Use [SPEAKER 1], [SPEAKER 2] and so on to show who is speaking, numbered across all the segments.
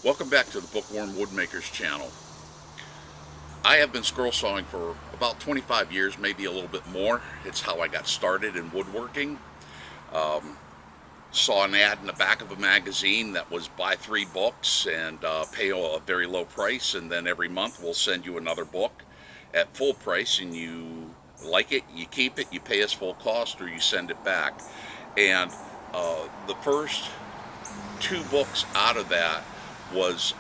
[SPEAKER 1] Welcome back to the Bookworm Woodmakers channel. I have been scroll sawing for about 25 years, maybe a little bit more. It's how I got started in woodworking. Saw an ad in the back of a magazine that was buy 3 books and pay a very low price, and then every month we'll send you another book at full price, and you like it, you keep it, you pay us full cost, or you send it back. And the first 2 books out of that was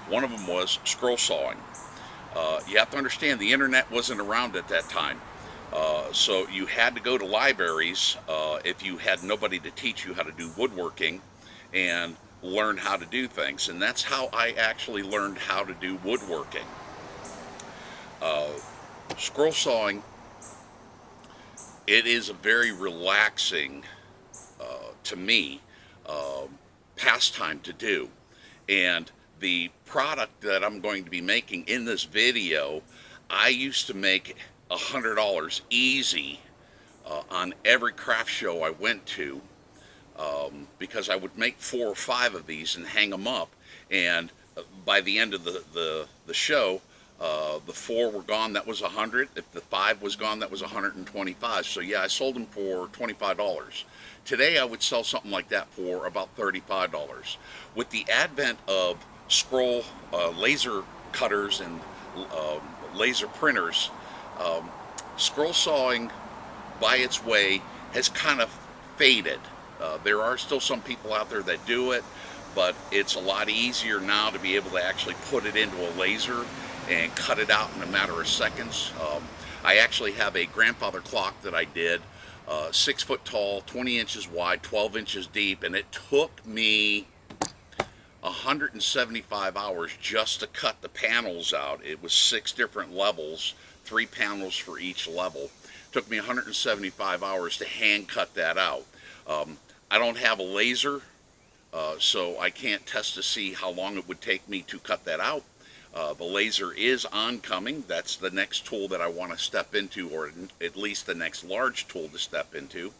[SPEAKER 1] one of them was scroll sawing. You have to understand the internet wasn't around at that time. So you had to go to libraries if you had nobody to teach you how to do woodworking and learn how to do things. And that's how I actually learned how to do woodworking. Uh, Scroll sawing, it is a very relaxing, to me, uh, pastime to do. And the product that I'm going to be making in this video, I used to make $100 easy on every craft show I went to, because I would make 4 or 5 of these and hang them up. And by the end of the show, the 4 were gone, that was 100. If the 5 was gone, that was 125. So yeah, I sold them for $25. Today I would sell something like that for about $35. With the advent of scroll laser cutters and uh, laser printers, um, scroll sawing by its way has kind of faded. There are still some people out there that do it, but it's a lot easier now to be able to actually put it into a laser and cut it out in a matter of seconds. I actually have a grandfather clock that I did, 6 foot tall, 20 inches wide, 12 inches deep, and it took me 175 hours just to cut the panels out. It was 6 different levels, 3 panels for each level. It took me 175 hours to hand cut that out. I don't have a laser, so I can't test to see how long it would take me to cut that out. The laser is oncoming. That's the next tool that I want to step into, or at least the next large tool to step into.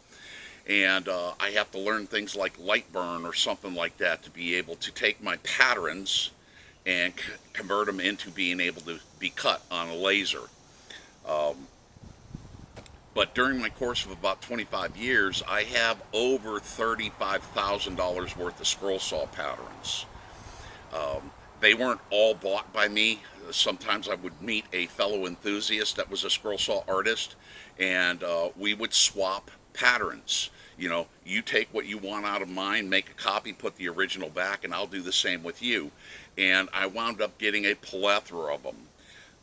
[SPEAKER 1] And I have to learn things like light burn or something like that to be able to take my patterns and convert them into being able to be cut on a laser. Um, but during my course of about 25 years, I have over $35,000 worth of scroll saw patterns. They weren't all bought by me. Sometimes I would meet a fellow enthusiast that was a scroll saw artist, and we would swap patterns. You know, you take what you want out of mine, make a copy, put the original back, and I'll do the same with you. And I wound up getting a plethora of them.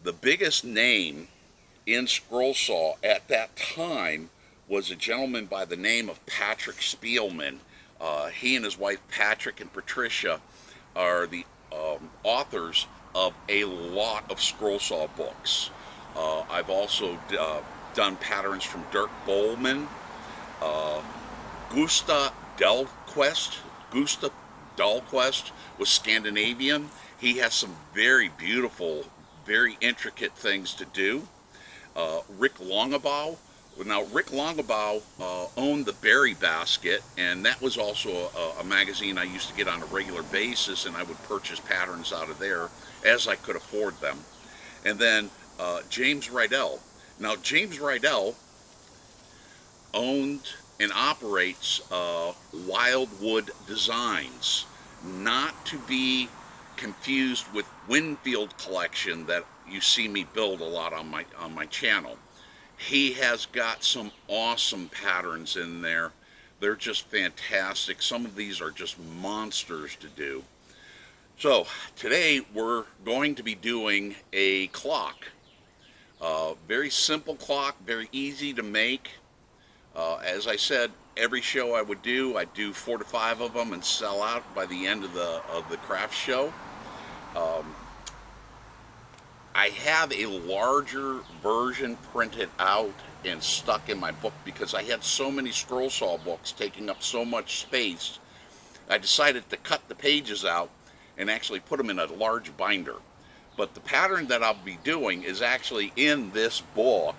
[SPEAKER 1] The biggest name in scroll saw at that time was a gentleman by the name of Patrick Spielman. He and his wife Patrick and Patricia are the authors of a lot of scroll saw books. I've also done patterns from Dirk Bowman, uh, Gustav Dahlquist. Gustav Dahlquist was Scandinavian. He has some very beautiful, very intricate things to do. Rick Longabaugh. Now, Rick Longabaugh owned the Berry Basket, and that was also a magazine I used to get on a regular basis, and I would purchase patterns out of there as I could afford them. And then James Rydell. Now, James Rydell owned and operates Wildwood Designs, not to be confused with Winfield Collection that you see me build a lot on my channel. He has got some awesome patterns in there. They're just fantastic. Some of these are just monsters to do. So today we're going to be doing a clock. Very simple clock, very easy to make. As I said, every show I would do, I'd do 4 to 5 of them and sell out by the end of the craft show. Um, I have a larger version printed out and stuck in my book because I had so many scroll saw books taking up so much space. I decided to cut the pages out and actually put them in a large binder. But the pattern that I'll be doing is actually in this book.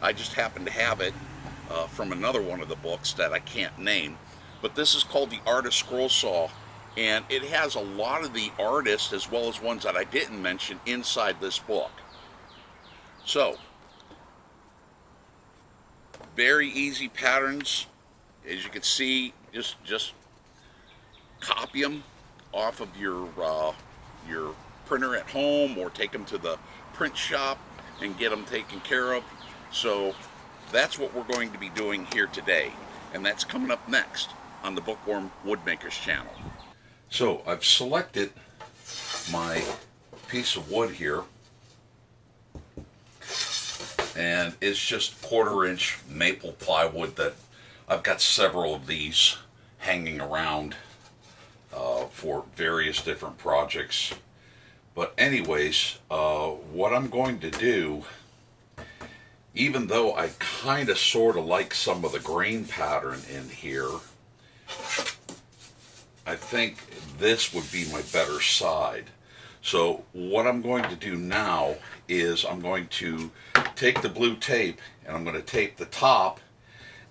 [SPEAKER 1] I just happen to have it from another one of the books that I can't name. But this is called The Art of Scroll Saw And it has a lot of the artists as well as ones that I didn't mention inside this book. So, very easy patterns. As you can see, just copy them off of your printer at home, or take them to the print shop and get them taken care of. So that's what we're going to be doing here today, and that's coming up next on the Bookworm Woodmakers channel. So I've selected my piece of wood here, and it's just 1/4-inch maple plywood that I've got several of these hanging around for various different projects. But anyways, what I'm going to do, even though I kind of sort of like some of the grain pattern in here, I think this would be my better side. So what I'm going to do now is I'm going to take the blue tape and I'm going to tape the top,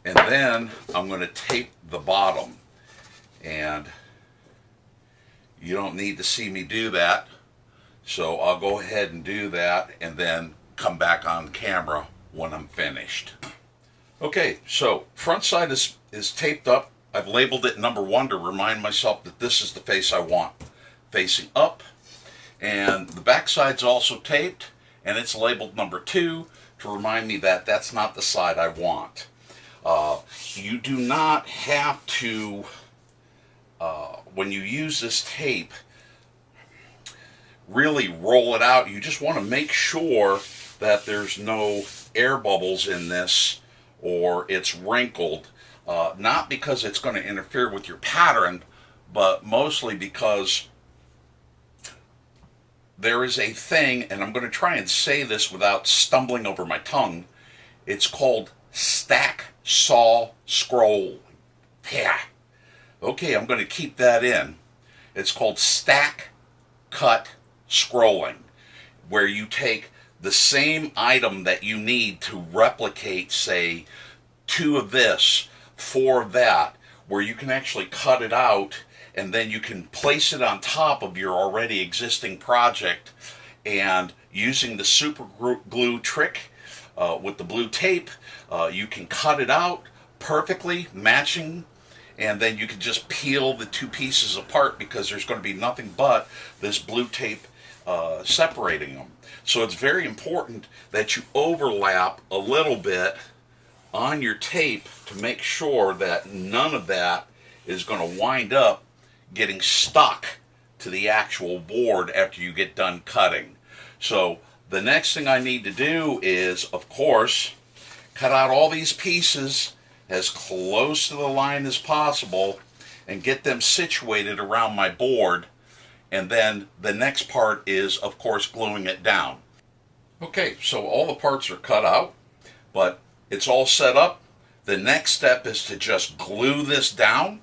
[SPEAKER 1] and then I'm going to tape the bottom. And you don't need to see me do that, so I'll go ahead and do that and then come back on camera when I'm finished. Okay, so front side is taped up. I've labeled it number 1 to remind myself that this is the face I want, facing up. And the back side's also taped, and it's labeled number 2 to remind me that that's not the side I want. You do not have to, when you use this tape, really roll it out. You just want to make sure that there's no air bubbles in this or it's wrinkled. Not because it's going to interfere with your pattern, but mostly because there is a thing, and I'm going to try and say this without stumbling over my tongue. It's called stack, saw, scroll. Yeah. Okay, I'm going to keep that in. It's called stack, cut, scrolling, where you take the same item that you need to replicate, say, 2 of this, 4 of that, where you can actually cut it out, and then you can place it on top of your already existing project, and using the super glue trick with the blue tape, you can cut it out perfectly matching, and then you can just peel the 2 pieces apart because there's going to be nothing but this blue tape separating them. So it's very important that you overlap a little bit on your tape to make sure that none of that is going to wind up getting stuck to the actual board after you get done cutting. So the next thing I need to do is, of course, cut out all these pieces as close to the line as possible and get them situated around my board. And then the next part is, of course, gluing it down. Okay, so all the parts are cut out, but it's all set up. The next step is to just glue this down.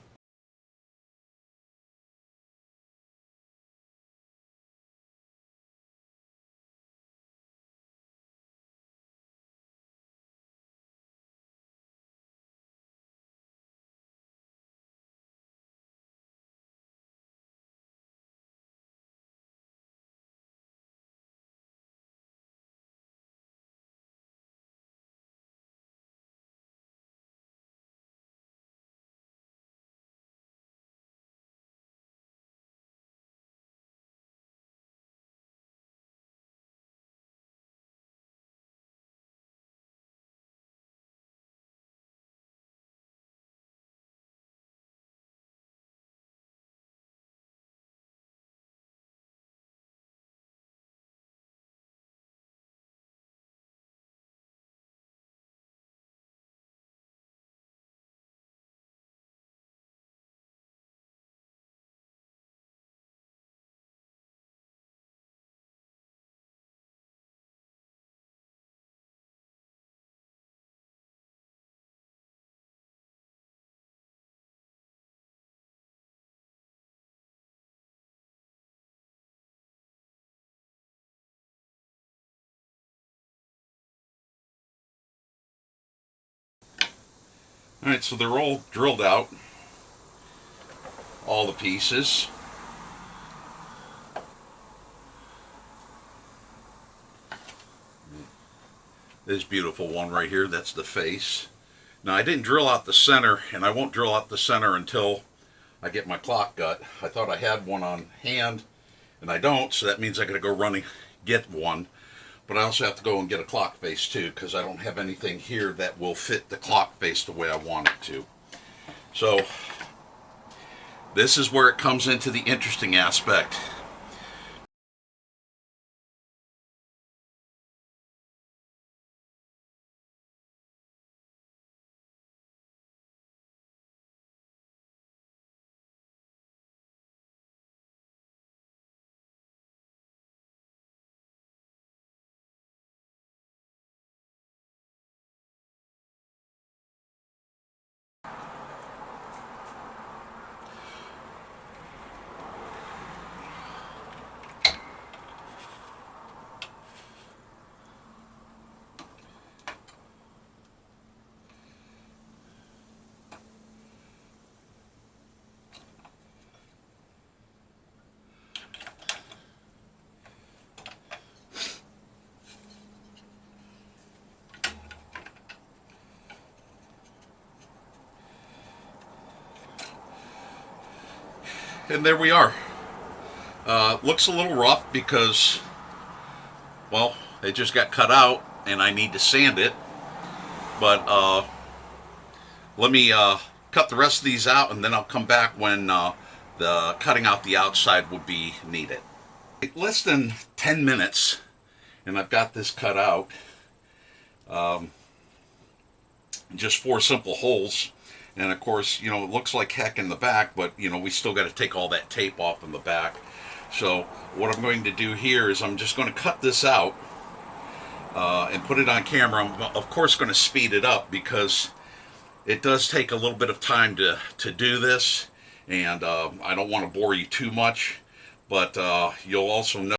[SPEAKER 1] All right, so they're all drilled out, all the pieces. This beautiful one right here, that's the face. Now I didn't drill out the center, and I won't drill out the center until I get my clock gut. I thought I had one on hand, and I don't, so that means I gotta go run and get one. But I also have to go and get a clock face too, because I don't have anything here that will fit the clock face the way I want it to. So this is where it comes into the interesting aspect. And there we are. Looks a little rough because, well, it just got cut out and I need to sand it. But let me cut the rest of these out, and then I'll come back when the cutting out the outside will be needed. Less than 10 minutes and I've got this cut out. Just 4 simple holes. And of course, you know, it looks like heck in the back, but you know, we still got to take all that tape off in the back. So what I'm going to do here is I'm just going to cut this out and put it on camera. I'm of course going to speed it up because it does take a little bit of time to do this, and I don't want to bore you too much, but you'll also know.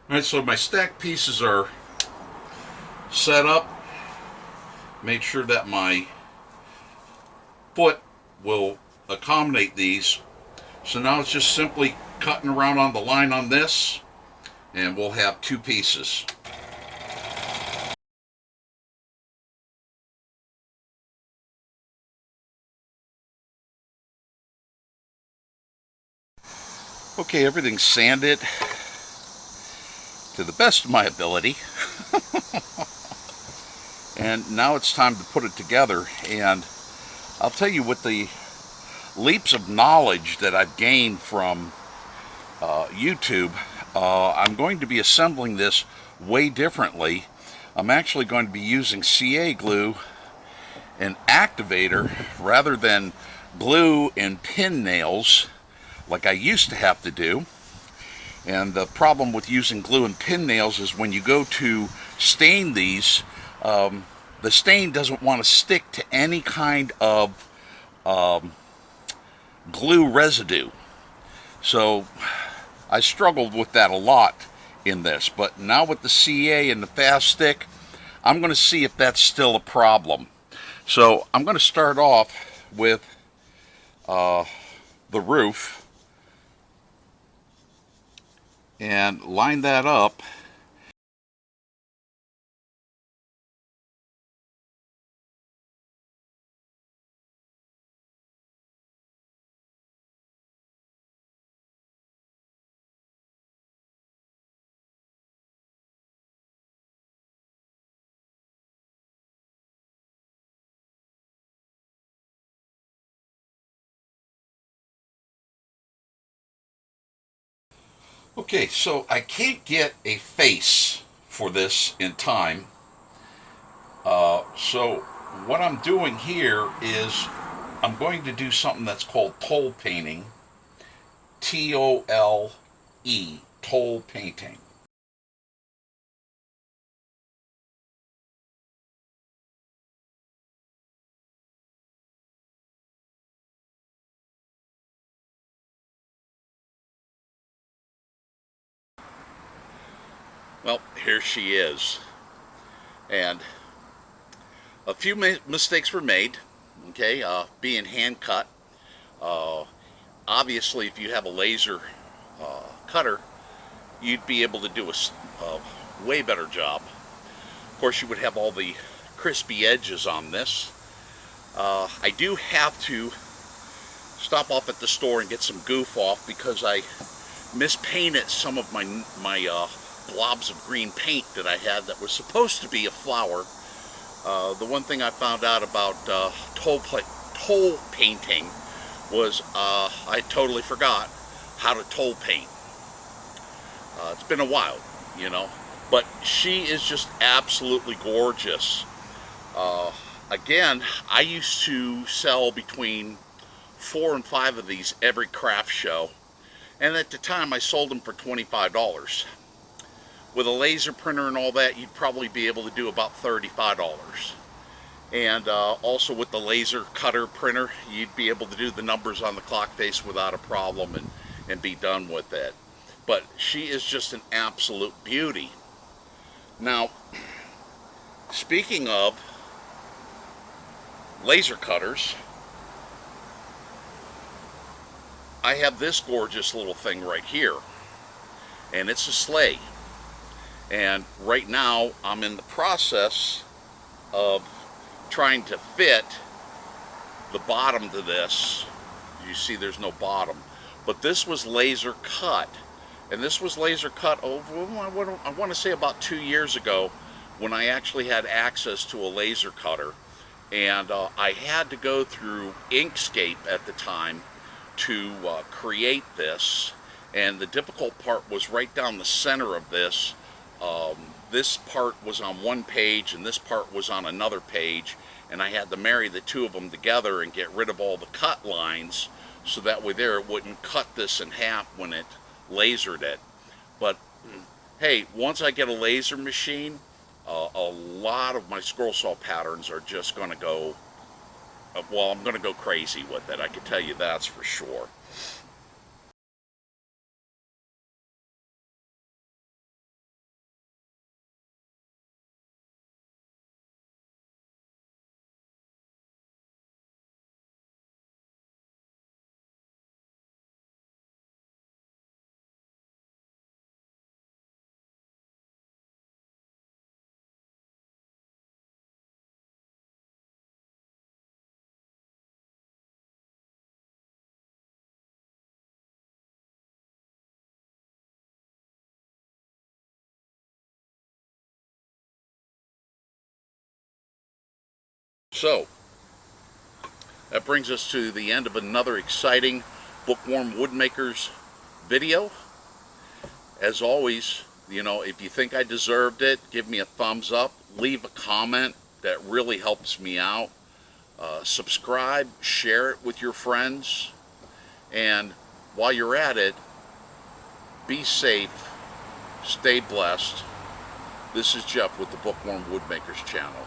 [SPEAKER 1] Alright, so my stack pieces are set up. Made sure that my foot will accommodate these. So now it's just simply cutting around on the line on this, and we'll have 2 pieces. Okay, everything's sanded to the best of my ability. And now it's time to put it together. And I'll tell you, with the leaps of knowledge that I've gained from YouTube, I'm going to be assembling this way differently. I'm actually going to be using CA glue and activator rather than glue and pin nails like I used to have to do. And the problem with using glue and pin nails is when you go to stain these, the stain doesn't want to stick to any kind of glue residue. So I struggled with that a lot in this, but now with the CA and the fast stick, I'm going to see if that's still a problem. So I'm going to start off with the roof. and line that up. Okay, so I can't get a face for this in time. So what I'm doing here is I'm going to do something that's called toll painting. Tole, toll painting. Well, here she is. And a few mistakes were made, okay, being hand cut. Uh, Obviously, if you have a laser cutter, you'd be able to do a way better job. Of course, you would have all the crispy edges on this. I do have to stop off at the store and get some goof off because I mispainted some of my blobs of green paint that I had that was supposed to be a flower. The one thing I found out about toll painting was I totally forgot how to toll paint. It's been a while, you know, but she is just absolutely gorgeous. Uh, Again, I used to sell between 4 and 5 of these every craft show, and at the time I sold them for $25. With a laser printer and all that, you'd probably be able to do about $35. And also with the laser cutter printer, you'd be able to do the numbers on the clock face without a problem and be done with it. But she is just an absolute beauty. Now, speaking of laser cutters, I have this gorgeous little thing right here, and it's a sleigh. And right now I'm in the process of trying to fit the bottom to this. You see there's no bottom, but this was laser cut, and this was laser cut over, I want to say about 2 years ago, when I actually had access to a laser cutter. And I had to go through Inkscape at the time to create this, and the difficult part was right down the center of this. This part was on one page and this part was on another page, and I had to marry the two of them together and get rid of all the cut lines so that way there it wouldn't cut this in half when it lasered it. But hey, once I get a laser machine, a lot of my scroll saw patterns are just going to go, well, I'm going to go crazy with it. I can tell you that's for sure. So, that brings us to the end of another exciting Bookworm Woodmakers video. As always, you know, if you think I deserved it, give me a thumbs up, leave a comment, that really helps me out. Subscribe, share it with your friends, and while you're at it, be safe, stay blessed. This is Jeff with the Bookworm Woodmakers channel.